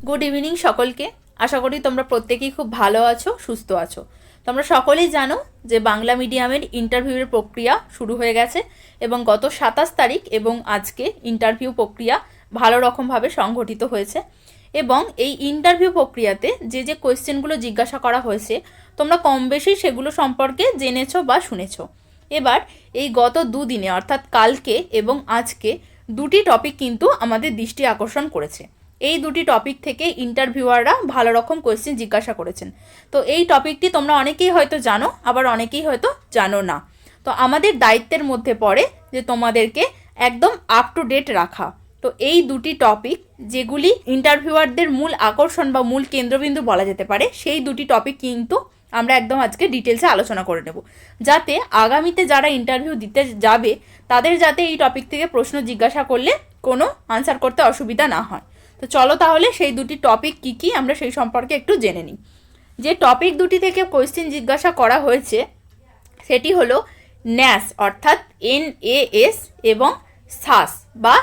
Good evening সকলকে। আশা করি তোমরা প্রত্যেকেই খুব ভালো আছো, সুস্থ আছো। তোমরা সকলেই জানো যে বাংলা মিডিয়ামের ইন্টারভিউয়ের প্রক্রিয়া শুরু হয়ে গেছে এবং গত 27 তারিখ এবং আজকে ইন্টারভিউ প্রক্রিয়া ভালো রকমভাবে সংগঠিত হয়েছে। এবং এই ইন্টারভিউ প্রক্রিয়াতে যে যে কোয়েশ্চেনগুলো জিজ্ঞাসা করা হয়েছে তোমরা কম বেশি সেগুলো সম্পর্কে জেনেছো বা শুনেছো। এবার এই গত দুদিনে অর্থাৎ কালকে এবং আজকে দুটি টপিক কিন্তু আমাদের দৃষ্টি আকর্ষণ করেছে। এই দুটি টপিক থেকে ইন্টারভিউয়াররা ভালো রকম কোয়েশ্চেন জিজ্ঞাসা করেছেন। তো এই টপিকটি তোমরা অনেকেই হয়তো জানো, আবার অনেকেই হয়তো জানো না। তো আমাদের দায়িত্বের মধ্যে পড়ে যে তোমাদেরকে একদম আপ টু ডেট রাখা। তো এই দুটি টপিক যেগুলি ইন্টারভিউয়ারদের মূল আকর্ষণ বা মূল কেন্দ্রবিন্দু বলা যেতে পারে, সেই দুটি টপিক কিন্তু আমরা একদম আজকে ডিটেলসে আলোচনা করে নেব, যাতে আগামীতে যারা ইন্টারভিউ দিতে যাবে তাদের যাতে এই টপিক থেকে প্রশ্ন জিজ্ঞাসা করলে কোনো আনসার করতে অসুবিধা না হয়। তো চলো তাহলে সেই দুটি টপিক কী কী আমরা সেই সম্পর্কে একটু জেনে নিই। যে টপিক দুটি থেকে কোয়েশ্চেন জিজ্ঞাসা করা হয়েছে সেটি হলো ন্যাস অর্থাৎ NAS এবং SAS বা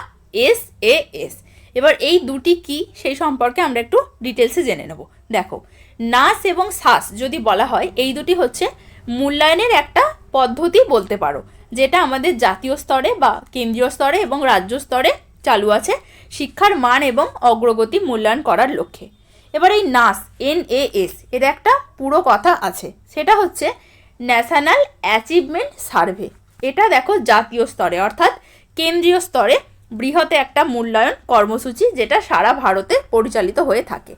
SAS। এবার এই দুটি কি সেই সম্পর্কে আমরা একটু ডিটেলসে জেনে নেব। দেখো, নাস এবং SAS যদি বলা হয়, এই দুটি হচ্ছে মূল্যায়নের একটা পদ্ধতি বলতে পারো, যেটা আমাদের জাতীয় স্তরে বা কেন্দ্রীয় স্তরে এবং রাজ্য স্তরে চালু আছে শিক্ষার মান এবং অগ্রগতি মূল্যায়ন করার লক্ষ্যে। এবার এই NAS এর একটা পুরো কথা আছে, সেটা হচ্ছে ন্যাশনাল অ্যাচিভমেন্ট সার্ভে। এটা দেখো জাতীয় স্তরে অর্থাৎ কেন্দ্রীয় স্তরে বৃহৎ একটা মূল্যায়ন কর্মসূচি, যেটা সারা ভারতে পরিচালিত হয়ে থাকে।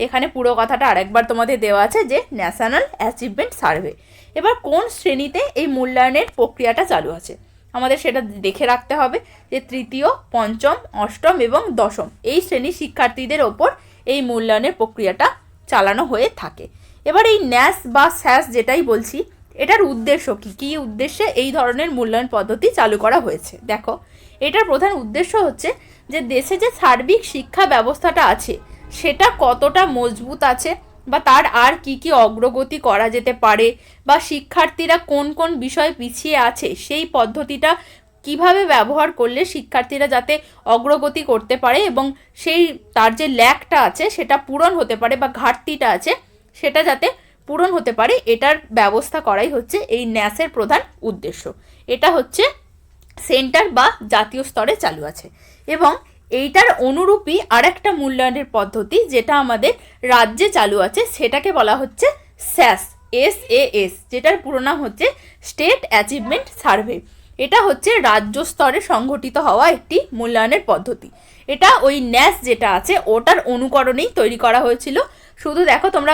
এখানে পুরো কথাটা আরেকবার তোমাদের দেওয়া আছে যে ন্যাশনাল অ্যাচিভমেন্ট সার্ভে। এবার কোন শ্রেণীতে এই মূল্যায়নের প্রক্রিয়াটা চালু আছে আমাদের সেটা দেখে রাখতে হবে, যে তৃতীয়, পঞ্চম, অষ্টম এবং দশম এই শ্রেণীর শিক্ষার্থীদের ওপর এই মূল্যায়নের প্রক্রিয়াটা চালানো হয়ে থাকে। এবার এই ন্যাস বা স্যাস যেটাই বলছি, এটার উদ্দেশ্য কী কী উদ্দেশ্যে এই ধরনের মূল্যায়ন পদ্ধতি চালু করা হয়েছে। দেখো, এটার প্রধান উদ্দেশ্য হচ্ছে যে দেশে যে সার্বিক শিক্ষা ব্যবস্থাটা আছে সেটা কতটা মজবুত আছে, বা তার আর কি কি অগ্রগতি করা যেতে পারে, বা শিক্ষার্থীরা কোন কোন বিষয় পিছিয়ে আছে সেই পদ্ধতিটা কিভাবে ব্যবহার করলে শিক্ষার্থীরা যাতে অগ্রগতি করতে পারে এবং সেই তার যে ল্যাকটা আছে সেটা পূরণ হতে পারে, বা ঘাটতিটা আছে সেটা যাতে পূরণ হতে পারে, এটার ব্যবস্থা করাই হচ্ছে এই ন্যাসের প্রধান উদ্দেশ্য। এটা হচ্ছে সেন্টার বা জাতীয় স্তরে চালু আছে। এবং এইটার অনুরূপী আরেকটা মূল্যায়নের পদ্ধতি যেটা আমাদের রাজ্যে চালু আছে সেটাকে বলা হচ্ছে SAS, যেটার পুরো নাম হচ্ছে স্টেট অ্যাচিভমেন্ট সার্ভে। এটা হচ্ছে রাজ্য স্তরে সংগঠিত হওয়া একটি মূল্যায়নের পদ্ধতি। এটা ওই ন্যাস যেটা আছে ওটার অনুকরণেই তৈরি করা হয়েছিল। শুধু দেখো, তোমরা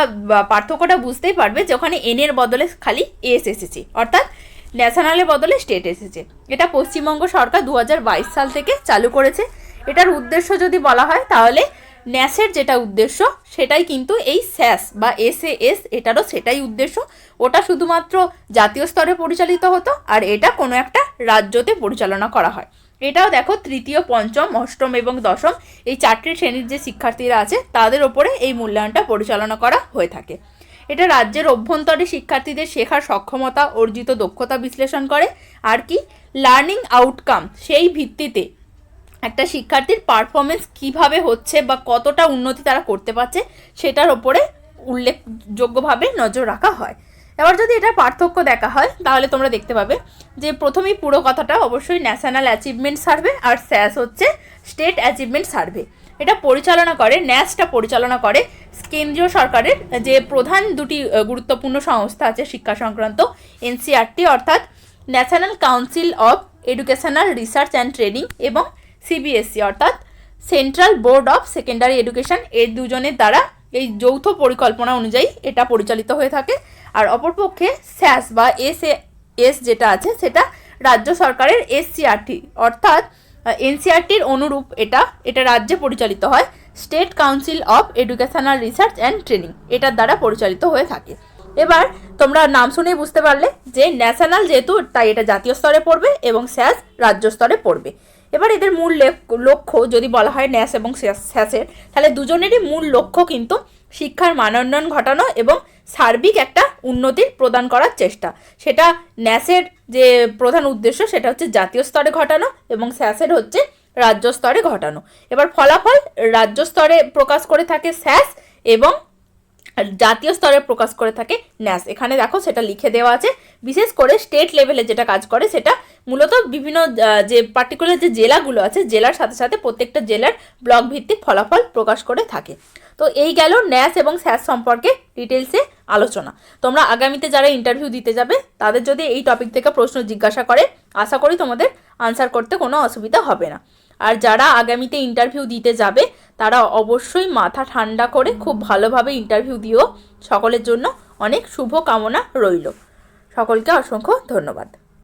পার্থক্যটা বুঝতেই পারবে যে ওখানে N এর বদলে খালি S এসেছে, অর্থাৎ ন্যাশনালের বদলে স্টেট এসেছে। এটা পশ্চিমবঙ্গ সরকার 2022 সাল থেকে চালু করেছে। এটার উদ্দেশ্য যদি বলা হয় তাহলে ন্যাসের যেটা উদ্দেশ্য সেটাই কিন্তু এই SAS বা SAS এটারও সেটাই উদ্দেশ্য। ওটা শুধুমাত্র জাতীয় স্তরে পরিচালিত হতো, আর এটা কোনো একটা রাজ্যতে পরিচালনা করা হয়। এটাও দেখো তৃতীয়, পঞ্চম, অষ্টম এবং দশম এই চারটি শ্রেণীর যে শিক্ষার্থীরা আছে তাদের ওপরে এই মূল্যায়নটা পরিচালনা করা হয়ে থাকে। এটা রাজ্যের অভ্যন্তরে শিক্ষার্থীদের শেখার সক্ষমতা, অর্জিত দক্ষতা বিশ্লেষণ করে, আর কি লার্নিং আউটকাম সেই ভিত্তিতে একটা শিক্ষার্থীর পারফরমেন্স কিভাবে হচ্ছে বা কতটা উন্নতি তারা করতে পারছে সেটার ওপরে উল্লেখযোগ্যভাবে নজর রাখা হয়। এবার যদি এটা পার্থক্য দেখা হয় তাহলে তোমরা দেখতে পাবে যে প্রথমেই পুরো কথাটা অবশ্যই ন্যাশনাল অ্যাচিভমেন্ট সার্ভে, আর SAS হচ্ছে স্টেট অ্যাচিভমেন্ট সার্ভে। এটা পরিচালনা করে, ন্যাসটা পরিচালনা করে কেন্দ্রীয় সরকারের যে প্রধান দুটি গুরুত্বপূর্ণ সংস্থা আছে শিক্ষা সংক্রান্ত, NCERT অর্থাৎ national council of educational research and training, এবং CBSE অর্থাৎ central board of secondary education. এই দুজনের দ্বারা এই যৌথ পরিকল্পনা অনুযায়ী এটা পরিচালিত হয়ে থাকে। আর অপরপক্ষে SAS বা SAS যেটা আছে সেটা রাজ্য সরকারের SCERT অর্থাৎ NCERTর অনুরূপ এটা রাজ্যে পরিচালিত হয়, state council of educational research and training, এটার দ্বারা পরিচালিত হয়ে থাকে। এবার তোমরা নাম শুনে বুঝতে পারলে যে ন্যাশনাল যেহেতু তাই এটা জাতীয় স্তরে পড়বে এবং SAS রাজ্য স্তরে পড়বে। এবার এদের মূল লক্ষ্য যদি বলা হয় ন্যাস এবং স্যাসের, তাহলে দুজনেরই মূল লক্ষ্য কিন্তু শিক্ষার মানোন্নয়ন ঘটানো এবং সার্বিক একটা উন্নতির প্রদান করার চেষ্টা। সেটা ন্যাসের যে প্রধান উদ্দেশ্য সেটা হচ্ছে জাতীয় স্তরে ঘটানো, এবং স্যাসের হচ্ছে রাজ্য স্তরে ঘটানো। এবার ফলাফল রাজ্য স্তরে প্রকাশ করে থাকে স্যাস এবং জাতীয় স্তরে প্রকাশ করে থাকে ন্যাস। এখানে দেখো সেটা লিখে দেওয়া আছে। বিশেষ করে স্টেট লেভেলে যেটা কাজ করে সেটা মূলত বিভিন্ন যে পার্টিকুলার যে জেলাগুলো আছে জেলার সাথে সাথে প্রত্যেকটা জেলার ব্লক ভিত্তিক ফলাফল প্রকাশ করে থাকে। তো এই গেল ন্যাস এবং স্যাস সম্পর্কে ডিটেলসে আলোচনা। তোমরা আগামীতে যারা ইন্টারভিউ দিতে যাবে তাদের যদি এই টপিক থেকে প্রশ্ন জিজ্ঞাসা করে আশা করি তোমাদের আনসার করতে কোনো অসুবিধা হবে না। আর যারা আগামীতে ইন্টারভিউ দিতে যাবে তারা অবশ্যই মাথা ঠান্ডা করে খুব ভালোভাবে ইন্টারভিউ দিও। সকলের জন্য অনেক শুভ কামনা রইল। সকলকে অসংখ্য ধন্যবাদ।